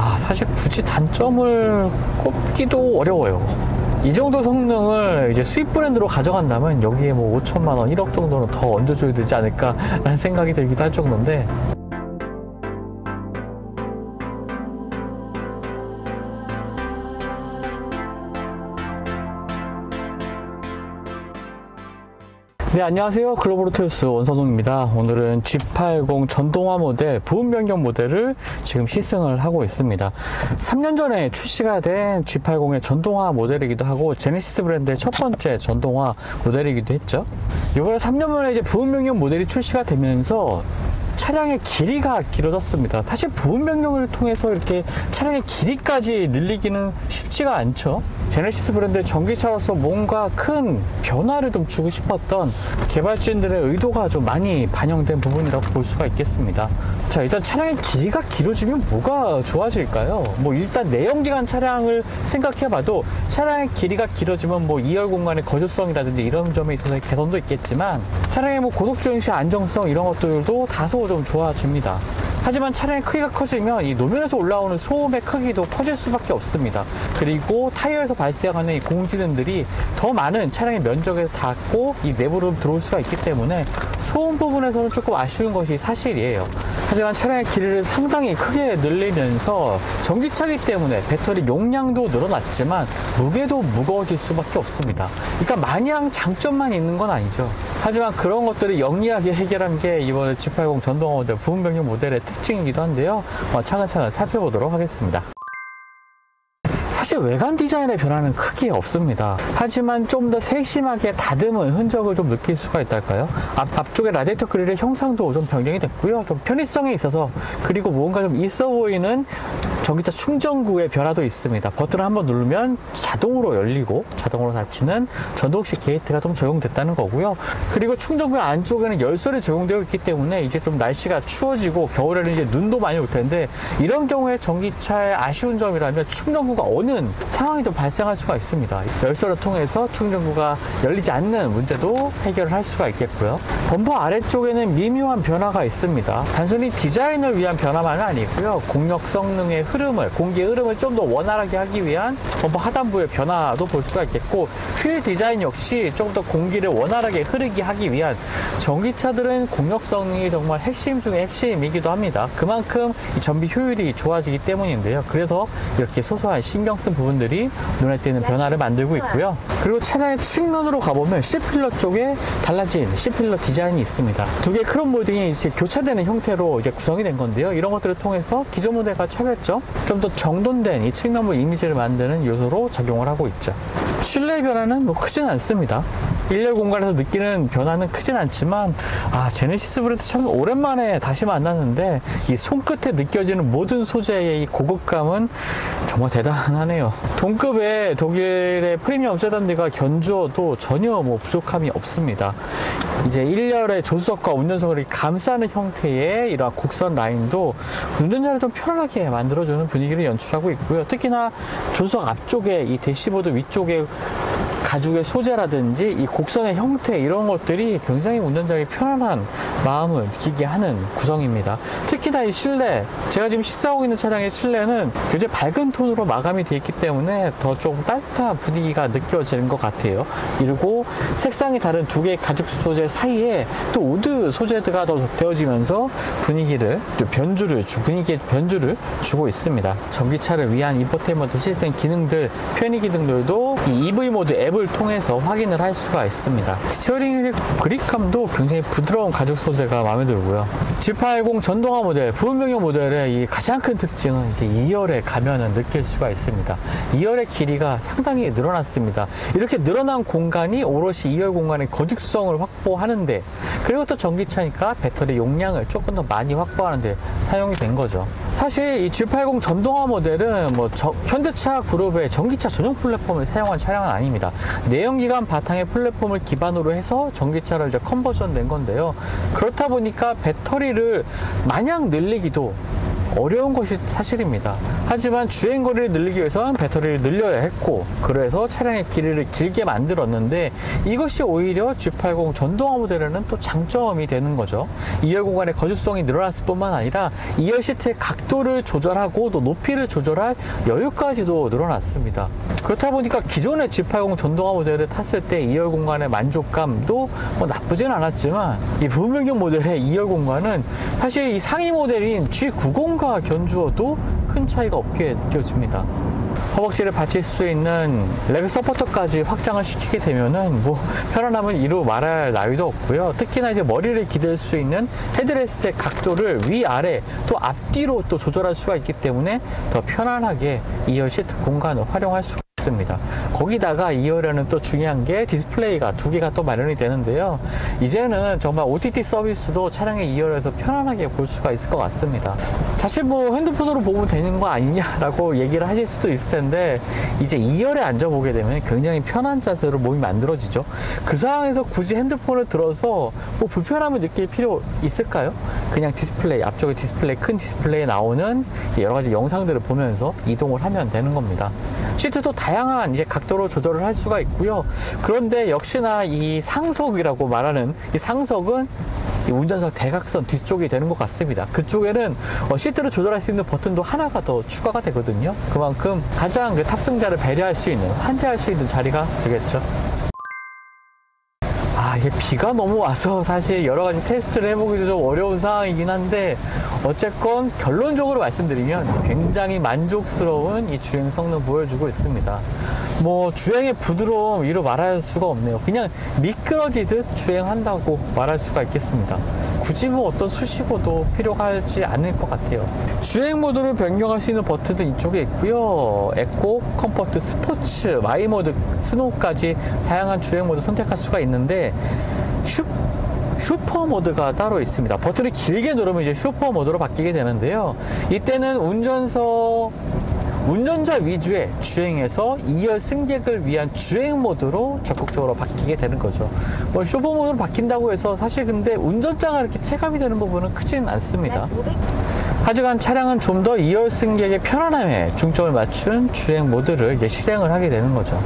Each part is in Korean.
사실 굳이 단점을 꼽기도 어려워요. 이 정도 성능을 이제 수입 브랜드로 가져간다면 여기에 뭐 5천만 원, 1억 정도는 더 얹어줘야 되지 않을까라는 생각이 들기도 할 정도인데, 네, 안녕하세요. 글로벌오토유스 원서동입니다. 오늘은 G80 전동화 모델, 부분 변경 모델을 지금 시승을 하고 있습니다. 3년 전에 출시가 된 G80의 전동화 모델이기도 하고, 제네시스 브랜드의 첫 번째 전동화 모델이기도 했죠. 이번에 3년 만에 이제 부분 변경 모델이 출시가 되면서 차량의 길이가 길어졌습니다. 사실 부분 변경을 통해서 이렇게 차량의 길이까지 늘리기는 쉽지가 않죠. 제네시스 브랜드의 전기차로서 뭔가 큰 변화를 좀 주고 싶었던 개발진들의 의도가 좀 많이 반영된 부분이라고 볼 수가 있겠습니다. 자, 일단 차량의 길이가 길어지면 뭐가 좋아질까요? 뭐 일단 내연기관 차량을 생각해봐도 차량의 길이가 길어지면 뭐 2열 공간의 거주성이라든지 이런 점에 있어서 개선도 있겠지만, 차량의 뭐 고속주행 시 안정성 이런 것들도 다소 좀 좋아집니다. 하지만 차량의 크기가 커지면 이 노면에서 올라오는 소음의 크기도 커질 수밖에 없습니다. 그리고 타이어에서 발생하는 이 공진음들이 더 많은 차량의 면적에 닿고 이 내부로 들어올 수가 있기 때문에 소음 부분에서는 조금 아쉬운 것이 사실이에요. 하지만 차량의 길이를 상당히 크게 늘리면서 전기차이기 때문에 배터리 용량도 늘어났지만 무게도 무거워질 수밖에 없습니다. 그러니까 마냥 장점만 있는 건 아니죠. 하지만 그런 것들을 영리하게 해결한 게 이번 G80 전동화 모델 부분 변경 모델의 특징이기도 한데요. 차근차근 살펴보도록 하겠습니다. 사실 외관 디자인의 변화는 크게 없습니다. 하지만 좀 더 세심하게 다듬은 흔적을 좀 느낄 수가 있달까요? 앞쪽에 라디에이터 그릴의 형상도 좀 변경이 됐고요. 좀 편의성에 있어서, 그리고 뭔가 좀 있어 보이는 전기차 충전구의 변화도 있습니다. 버튼을 한번 누르면 자동으로 열리고 자동으로 닫히는 전동식 게이트가 좀 적용됐다는 거고요. 그리고 충전구 안쪽에는 열선이 적용되어 있기 때문에 이제 좀 날씨가 추워지고 겨울에는 이제 눈도 많이 올 텐데, 이런 경우에 전기차의 아쉬운 점이라면 충전구가 어는 상황이 좀 발생할 수가 있습니다. 열선을 통해서 충전구가 열리지 않는 문제도 해결을 할 수가 있겠고요. 범퍼 아래쪽에는 미묘한 변화가 있습니다. 단순히 디자인을 위한 변화만은 아니고요. 공력 성능의 흐름을, 공기의 흐름을 좀 더 원활하게 하기 위한 범퍼 하단부의 변화도 볼 수가 있겠고, 휠 디자인 역시 좀 더 공기를 원활하게 흐르게 하기 위한, 전기차들은 공력 성능이 정말 핵심 중에 핵심이기도 합니다. 그만큼 이 전비 효율이 좋아지기 때문인데요. 그래서 이렇게 소소한 신경 쓴 부분들이 눈에 띄는 변화를 만들고 있고요. 그리고 차량의 측면으로 가보면 C필러 쪽에 달라진 C필러 디자인이 있습니다. 두 개의 크롬 몰딩이 이제 교차되는 형태로 이제 구성이 된 건데요. 이런 것들을 통해서 기존 모델과 차별점, 좀 더 정돈된 이 측면부 이미지를 만드는 요소로 작용을 하고 있죠. 실내 변화는 뭐 크진 않습니다. 1열 공간에서 느끼는 변화는 크진 않지만, 제네시스 브랜드 참 오랜만에 다시 만났는데 이 손끝에 느껴지는 모든 소재의 이 고급감은 정말 대단하네요. 동급의 독일의 프리미엄 세단들과 견주어도 전혀 뭐 부족함이 없습니다. 이제 1열의 조수석과 운전석을 감싸는 형태의 이러한 곡선 라인도 운전자를 좀 편안하게 만들어주는 분위기를 연출하고 있고요. 특히나 조수석 앞쪽에 이 대시보드 위쪽에 가죽의 소재라든지 이 곡선의 형태, 이런 것들이 굉장히 운전자에게 편안한 마음을 느끼게 하는 구성입니다. 특히나 이 실내, 제가 지금 시승하고 있는 차량의 실내는 굉장히 밝은 톤으로 마감이 되어 있기 때문에 더 좀 따뜻한 분위기가 느껴지는 것 같아요. 그리고 색상이 다른 두 개의 가죽 소재 사이에 또 우드 소재가 더 덮여지면서 분위기의 변주를 주고 있습니다. 전기차를 위한 인포테인먼트 시스템 기능들, 편의 기능들도 이 EV 모드 앱을 통해서 확인을 할 수가 있습니다. 스티어링 그립감도 굉장히 부드러운 가죽 소재가 마음에 들고요. G80 전동화 모델, 부분 변경 모델의 이 가장 큰 특징은 이제 2열에 가면은 느낄 수가 있습니다. 2열의 길이가 상당히 늘어났습니다. 이렇게 늘어난 공간이 오롯이 2열 공간의 거죽성을 확보하는데, 그리고 또 전기차니까 배터리 용량을 조금 더 많이 확보하는데 사용이 된 거죠. 사실 이 G80 전동화 모델은 뭐 현대차 그룹의 전기차 전용 플랫폼을 사용한 차량은 아닙니다. 내연기관 바탕의 플랫폼을 기반으로 해서 전기차를 이제 컨버전 된 건데요. 그렇다 보니까 배터리를 마냥 늘리기도 어려운 것이 사실입니다. 하지만 주행거리를 늘리기 위해서는 배터리를 늘려야 했고, 그래서 차량의 길이를 길게 만들었는데 이것이 오히려 G80 전동화 모델에는 또 장점이 되는 거죠. 2열 공간의 거주성이 늘어났을 뿐만 아니라 2열 시트의 각도를 조절하고 또 높이를 조절할 여유까지도 늘어났습니다. 그렇다 보니까 기존의 G80 전동화 모델을 탔을 때 2열 공간의 만족감도 뭐 나쁘진 않았지만, 이 부분 변경 모델의 2열 공간은 사실 이 상위 모델인 G90과 견주어도 큰 차이가 없게 느껴집니다. 허벅지를 받칠 수 있는 레그 서포터까지 확장을 시키게 되면은 뭐 편안함은 이루 말할 나위도 없고요. 특히나 이제 머리를 기댈 수 있는 헤드레스트의 각도를 위아래 또 앞뒤로 또 조절할 수가 있기 때문에 더 편안하게 2열 시트 공간을 활용할 수가 있습니다. 거기다가 2열에는 또 중요한 게 디스플레이가 2개가 또 마련이 되는데요. 이제는 정말 OTT 서비스도 차량의 2열에서 편안하게 볼 수가 있을 것 같습니다. 사실 뭐 핸드폰으로 보면 되는 거 아니냐라고 얘기를 하실 수도 있을 텐데, 이제 2열에 앉아보게 되면 굉장히 편한 자세로 몸이 만들어지죠. 그 상황에서 굳이 핸드폰을 들어서 뭐 불편함을 느낄 필요 있을까요? 그냥 디스플레이, 앞쪽에 디스플레이, 큰 디스플레이에 나오는 여러 가지 영상들을 보면서 이동을 하면 되는 겁니다. 시트도 다양한 이제 각도로 조절을 할 수가 있고요. 그런데 역시나 이 상석이라고 말하는 이 상석은 이 운전석 대각선 뒤쪽이 되는 것 같습니다. 그쪽에는 시트를 조절할 수 있는 버튼도 하나가 더 추가가 되거든요. 그만큼 가장 그 탑승자를 배려할 수 있는, 환대할 수 있는 자리가 되겠죠. 이게 비가 너무 와서 사실 여러 가지 테스트를 해보기도 좀 어려운 상황이긴 한데, 어쨌건 결론적으로 말씀드리면 굉장히 만족스러운 이 주행 성능 보여주고 있습니다. 뭐 주행의 부드러움 이루 말할 수가 없네요. 그냥 미끄러지듯 주행한다고 말할 수가 있겠습니다. 굳이 뭐 어떤 수식어도 필요하지 않을 것 같아요. 주행 모드를 변경할 수 있는 버튼은 이쪽에 있고요. 에코, 컴포트, 스포츠, 마이 모드, 스노우까지 다양한 주행 모드 선택할 수가 있는데, 슈퍼 모드가 따로 있습니다. 버튼을 길게 누르면 이제 슈퍼 모드로 바뀌게 되는데요. 이때는 운전자 위주의 주행에서 2열 승객을 위한 주행 모드로 적극적으로 바뀌게 되는 거죠. 뭐 슈퍼 모드로 바뀐다고 해서 사실 근데 운전자가 이렇게 체감이 되는 부분은 크지는 않습니다. 하지만 차량은 좀 더 2열 승객의 편안함에 중점을 맞춘 주행 모드를 이제 실행을 하게 되는 거죠.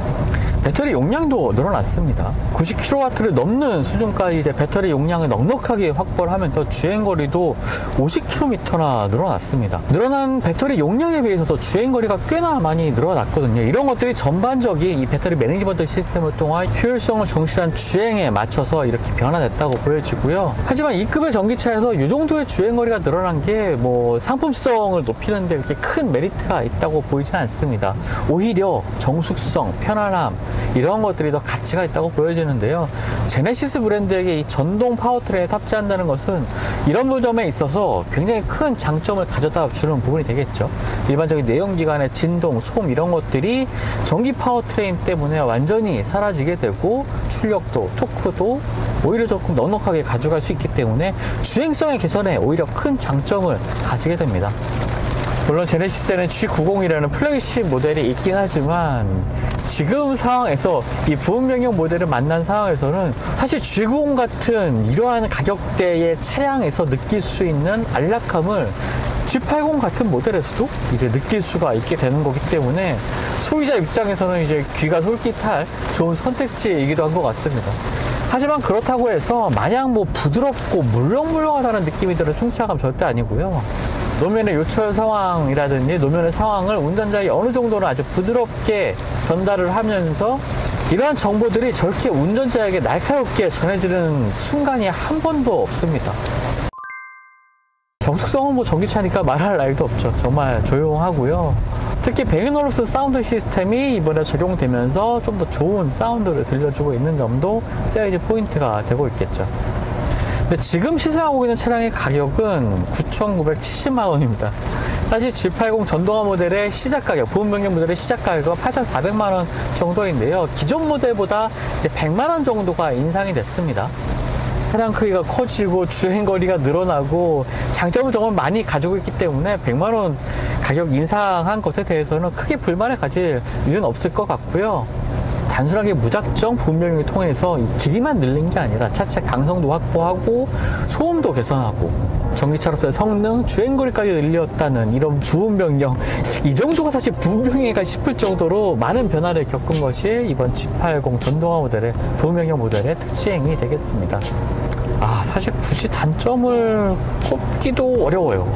배터리 용량도 늘어났습니다. 90kW를 넘는 수준까지 이제 배터리 용량을 넉넉하게 확보를 하면서 주행거리도 50km나 늘어났습니다. 늘어난 배터리 용량에 비해서도 주행거리가 꽤나 많이 늘어났거든요. 이런 것들이 전반적인 이 배터리 매니지먼트 시스템을 통한 효율성을 중시한 주행에 맞춰서 이렇게 변화됐다고 보여지고요. 하지만 이 급의 전기차에서 이 정도의 주행거리가 늘어난 게 뭐 상품성을 높이는 데 이렇게 큰 메리트가 있다고 보이지는 않습니다. 오히려 정숙성, 편안함, 이런 것들이 더 가치가 있다고 보여지는데요. 제네시스 브랜드에게 이 전동 파워트레인을 탑재한다는 것은 이런 점에 있어서 굉장히 큰 장점을 가져다 주는 부분이 되겠죠. 일반적인 내연기관의 진동, 소음 이런 것들이 전기 파워트레인 때문에 완전히 사라지게 되고, 출력도, 토크도 오히려 조금 넉넉하게 가져갈 수 있기 때문에 주행성의 개선에 오히려 큰 장점을 가지게 됩니다. 물론 제네시스에는 G90이라는 플래그십 모델이 있긴 하지만, 지금 상황에서 이 부분 변경 모델을 만난 상황에서는 사실 G90 같은 이러한 가격대의 차량에서 느낄 수 있는 안락함을 G80 같은 모델에서도 이제 느낄 수가 있게 되는 거기 때문에, 소비자 입장에서는 이제 귀가 솔깃할 좋은 선택지이기도 한 것 같습니다. 하지만 그렇다고 해서 마냥 뭐 부드럽고 물렁물렁하다는 느낌이 드는 승차감 절대 아니고요. 노면의 요철 상황이라든지 노면의 상황을 운전자에게 어느 정도는 아주 부드럽게 전달을 하면서, 이러한 정보들이 저렇게 운전자에게 날카롭게 전해지는 순간이 한 번도 없습니다. 정숙성은 뭐 전기차니까 말할 나위도 없죠. 정말 조용하고요. 특히 베그너로스 사운드 시스템이 이번에 적용되면서 좀 더 좋은 사운드를 들려주고 있는 점도 세일즈 포인트가 되고 있겠죠. 근데 지금 시승하고 있는 차량의 가격은 9,970만 원입니다. 사실 G80 전동화 모델의 시작 가격, 부분 변경 모델의 시작 가격은 8,400만 원 정도인데요. 기존 모델보다 이제 100만 원 정도가 인상이 됐습니다. 차량 크기가 커지고 주행거리가 늘어나고 장점을 정말 많이 가지고 있기 때문에 100만 원 가격 인상한 것에 대해서는 크게 불만을 가질 일은 없을 것 같고요. 단순하게 무작정 부분 변경을 통해서 이 길이만 늘린 게 아니라 차체 강성도 확보하고 소음도 개선하고 전기차로서의 성능, 주행거리까지 늘렸다는 이런 부분 변경, 이 정도가 사실 부분 변경인가 싶을 정도로 많은 변화를 겪은 것이 이번 G80 전동화 모델의 부분 변경 모델의 특징이 되겠습니다. 사실 굳이 단점을 꼽기도 어려워요.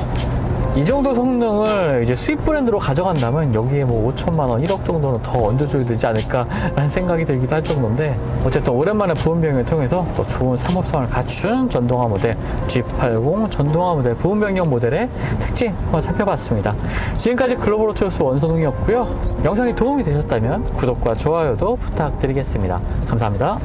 이 정도 성능을 이제 수입 브랜드로 가져간다면 여기에 뭐 5천만 원, 1억 정도는 더 얹어줘야 되지 않을까라는 생각이 들기도 할 정도인데, 어쨌든 오랜만에 부분 변경을 통해서 또 좋은 사모성을 갖춘 전동화 모델 G80 전동화 모델 부분 변경 모델의 특징 한번 살펴봤습니다. 지금까지 글로벌 오토요스 원선웅이었고요. 영상이 도움이 되셨다면 구독과 좋아요도 부탁드리겠습니다. 감사합니다.